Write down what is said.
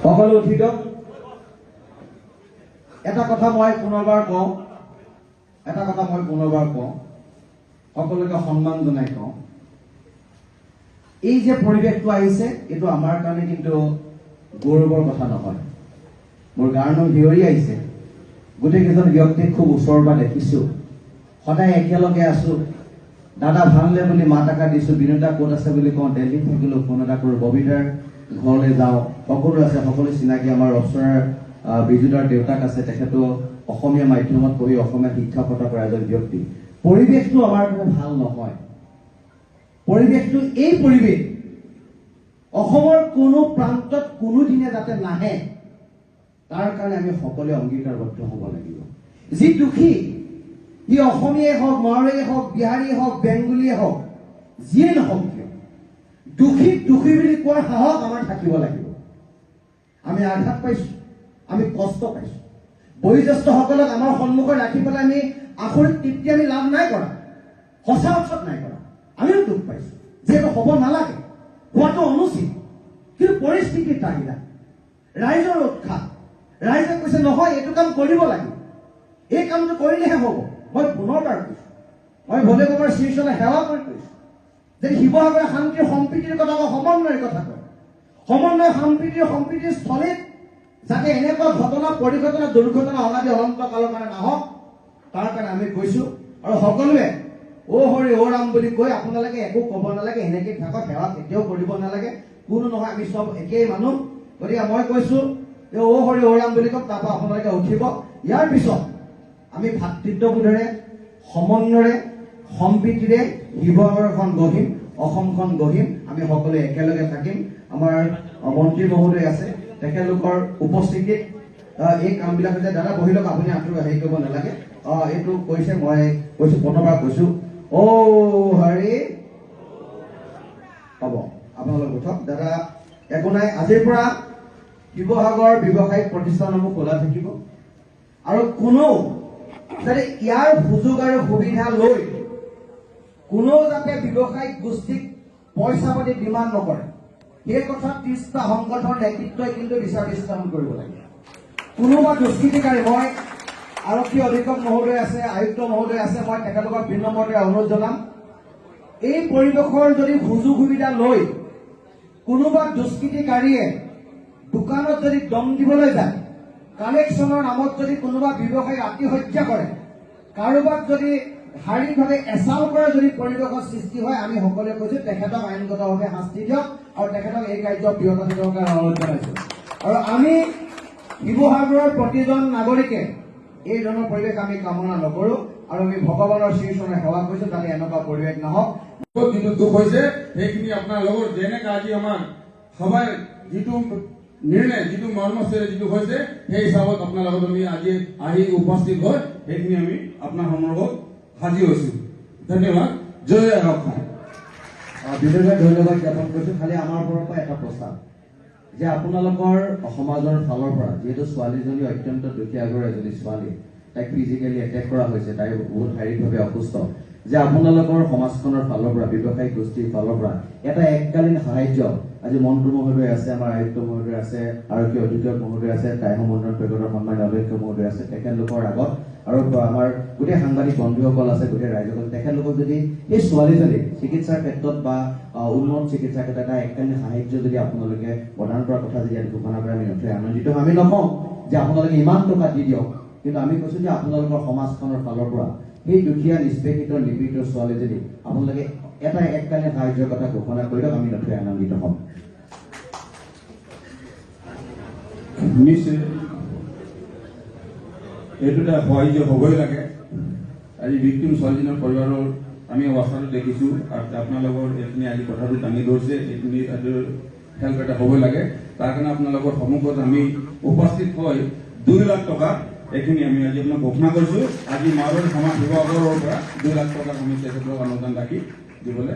সকলো উঠি দিয়ক। এটা কথা মই পুনৰবাৰ কওঁ, সকলোকে সন্মান জনাই কওঁ, এই যে পৰিৱেশটো আহিছে এইটো আমাৰ কাৰণে কিন্তু গৌৰৱৰ কথা নহয়। মোৰ গাৰ নোম শিয়ৰি আহিছে। গোটেইকেইজন ব্যক্তিক খুব ওচৰৰ পৰা দেখিছো, সদায় একেলগে আছো। দাদা ভালনে বুলি মাত এষাৰ দিছো, বিনোদা ক'ত আছে বুলি কওঁ, দিল্লীত থাকিলো ফোন এটা কৰো, ববিতাৰ ঘৰলৈ যাওঁ, সকলো আছে, সকলো চিনাকি। আমাৰ অপ্সৰাৰ বিজুদাৰ দেউতাক আছে, তেখেতো অসমীয়া মাধ্যমত পঢ়ি অসমীয়া শিক্ষাগত কৰা এজন ব্যক্তি। পৰিৱেশটো আমাৰ কাৰণে ভাল নহয়। পৰিৱেশটো এই পৰিৱেশ অসমৰ কোনো প্ৰান্তত কোনোদিনে যাতে নাহে তাৰ কাৰণে আমি সকলোৱে অংগীকাৰবদ্ধ হ'ব লাগিব। যি দুখী, ই অসমীয়াই হওক, মাৰোৱাৰীয়ে হওক, বিহাৰীয়ে হওক, বেংগলীয়ে হওক, যিয়ে নহওক কিয়, দুখী বুলি কোৱাৰ সাহস আমাৰ থাকিব লাগিব। আমি আঘাত পাইছো, আমি কষ্ট পাইছো। বয়োজ্যেষ্ঠসকলক আমাৰ সন্মুখত ৰাখি পেলাই আমি আখৰিক তৃপ্তি আমি লাভ নাই কৰা, সঁচা অৰ্থত নাই কৰা। আমিও দুখ পাইছো, যিহেতু হ'ব নালাগে, হোৱাটো অনুচিত। কিন্তু পৰিস্থিতিৰ চাহিদা, ৰাইজৰ উৎসাহ, ৰাইজে কৈছে নহয় এইটো কাম কৰিব লাগিব, এই কামটো কৰিলেহে হ'ব। মই পুনৰবাৰ কৈছো, মই ভোলে বাবাৰ শ্ৰীচৰণে সেৱা কৰি কৈছো যে শিৱসাগৰ শান্তিৰ সম্প্ৰীতিৰ কথা কয়, সমন্বয়ৰ কথা কয়। সমন্বয় সম্প্ৰীতিৰ স্থলীত যাতে এনেকুৱা ঘটনা, পৰিঘটনা, দুৰ্ঘটনা অনাদি অনন্ত কালৰ কাৰণে নাহক, তাৰ কাৰণে আমি কৈছো। আৰু সকলোৱে অ' হৰি অ' ৰাম বুলি কৈ আপোনালোকে একো ক'ব নালাগে, এনেকে থাকক, সেৱা কেতিয়াও কৰিব নালাগে। কোনো নহয়, আমি চব একেই মানুহ। গতিকে মই কৈছো যে অ' হৰি অ' ৰাম বুলি কওক, তাৰপৰা আপোনালোকে উঠিব। ইয়াৰ পিছত আমি ভাতৃত্ববোধেৰে, সমন্বয়েৰে, সম্প্ৰীতিৰে শিৱসাগৰখন গঢ়িম, অসমখন গঢ়িম। আমি সকলোৱে একেলগে থাকিম। আমাৰ মন্ত্ৰী মহোদয় আছে, তেখেতলোকৰ উপস্থিতিত এই কামবিলাক হৈছে। দাদা বহি লওক, আপুনি আঁতৰি হেৰি কৰিব নালাগে। এইটো কৈছে, মই কৈছো, পুনৰবাৰ কৈছো, অ' হৰি হ'ব। আপোনালোক উঠক। দাদা একো নাই, আজিৰ পৰা শিৱসাগৰ ব্যৱসায়িক প্ৰতিষ্ঠানসমূহ খোলা থাকিব। আৰু কোনেও যাতে ইয়াৰ সুযোগ আৰু সুবিধা লৈ কোনেও যাতে ব্যৱসায়িক গোষ্ঠীক পইচা পাতি ডিমাণ্ড নকৰে, সেই কথা 30টা সংগঠনৰ নেতৃত্বই কিন্তু বিচাৰ বিশ্লেষণ কৰিব লাগে। কোনোবা দুষ্কৃতিকাৰী, মই আৰক্ষী অধীক্ষক মহোদয় আছে, আয়ুক্ত মহোদয় আছে, মই তেখেতলোকক বিনম্ৰতাৰে অনুৰোধ জনাম, এই পৰিৱেশৰ যদি সুযোগ সুবিধা লৈ কোনোবা দুষ্কৃতিকাৰীয়ে দোকানত যদি দম দিবলৈ যায়, কালেকশ্যনৰ নামত যদি কোনোবা ব্যৱসায়ী আত্মহত্যা কৰে, কাৰোবাক যদি শাৰীৰিকভাৱে এচাল কৰা যদি পৰিৱেশৰ সৃষ্টি হয়, আমি সকলোৱে কৈছো তেখেতক আইনগতভাৱে শাস্তি দিয়ক আৰু তেখেতক এই কাৰ্য বিৰত থাকিবৰ কাৰণে অনুৰোধ জনাইছো। আৰু আমি শিৱসাগৰৰ প্ৰতিজন নাগৰিকে এই ধৰণৰ পৰিৱেশ আমি কামনা নকৰো, আৰু আমি ভগৱানৰ শ্ৰীচৰণে সেৱা কৰিছো যাতে এনেকুৱা পৰিৱেশ নহওক। যিটো দুখ হৈছে সেইখিনি আপোনাৰ লগত যেনেকে আজি আমাৰ সবাই যিটো নিৰ্ণয়, যিটো মৰ্মস্থৰে যিটো হৈছে, সেই হিচাপত আপোনাৰ লগত আমি আজি আহি উপস্থিত হৈ সেইখিনি আমি আপোনাৰ সন্মুখত হাজিৰ হৈছো। ধন্যবাদ। জয় অসম। বিশেষভাৱে ধন্যবাদ জ্ঞাপন কৰিছো। খালি আমাৰ ফালৰ পৰা এটা প্ৰস্তাৱ যে আপোনালোকৰ সমাজৰ ফালৰ পৰা, যিহেতু ছোৱালীজনী অত্যন্ত দুখীয়া ঘৰৰ এজনী ছোৱালী, তাইক ফিজিকেলি এটেক কৰা হৈছে, তাই বহুত শাৰীৰিকভাৱে অসুস্থ, যে আপোনালোকৰ সমাজখনৰ ফালৰ পৰা, ব্যৱসায়িক গোষ্ঠীৰ ফালৰ পৰা এটা এককালীন সাহায্য, আজি মন্ত্ৰী মহোদয় আছে, আমাৰ আয়ুক্ত মহোদয় আছে, আৰক্ষী অধীক্ষক মহোদয় আছে, টাইম মন্ত্ৰণ পৰিষদৰ সন্মানীয় অধ্যক্ষ মহোদয় আছে, তেখেতলোকৰ আগত, আৰু আমাৰ গোটেই সাংবাদিক বন্ধুসকল আছে, গোটেই ৰাইজসকল, তেখেতলোকক যদি এই ছোৱালীজনীক চিকিৎসাৰ ক্ষেত্ৰত বা উন্নত চিকিৎসাৰ ক্ষেত্ৰত এটা এককালীন সাহায্য যদি আপোনালোকে প্ৰদান কৰাৰ কথা যদি ঘোষণা কৰে, আমি নথৈ আনন্দিত। আমি নকওঁ যে আপোনালোকে ইমান টকা দি দিয়ক, কিন্তু আমি কৈছো যে আপোনালোকৰ সমাজখনৰ ফালৰ পৰা সেই দুখীয়া, নিষ্পেষিত, নিপীড়িত ছোৱালীজনী আপোনালোকে এটা এককালীন সাহায্যৰ কথা ঘোষণা কৰি দিয়ক, আমি নথৈ আনন্দিত হ'ম। নিশ্চয় এইটো এটা সাহায্য হ'বই লাগে। আজি ভিক্টিম ছোৱালীজনীৰ পৰিবাৰৰ আমি অৱস্থাটো দেখিছো, আৰু আপোনালোকৰ এইখিনি আজি কথাটো দাঙি ধৰিছে, এইখিনি হেল্প এটা হ'ব লাগে। তাৰ কাৰণে আপোনালোকৰ সন্মুখত আমি উপস্থিত হৈ 2 লাখ টকা এইখিনি আমি আজি আপোনাক ঘোষণা কৰিছো। আজি মাৰোৱাৰী সমাজ শিৱসাগৰৰ পৰা 2 লাখ টকা আমি তেখেতক অনুদান ৰাখি দিবলৈ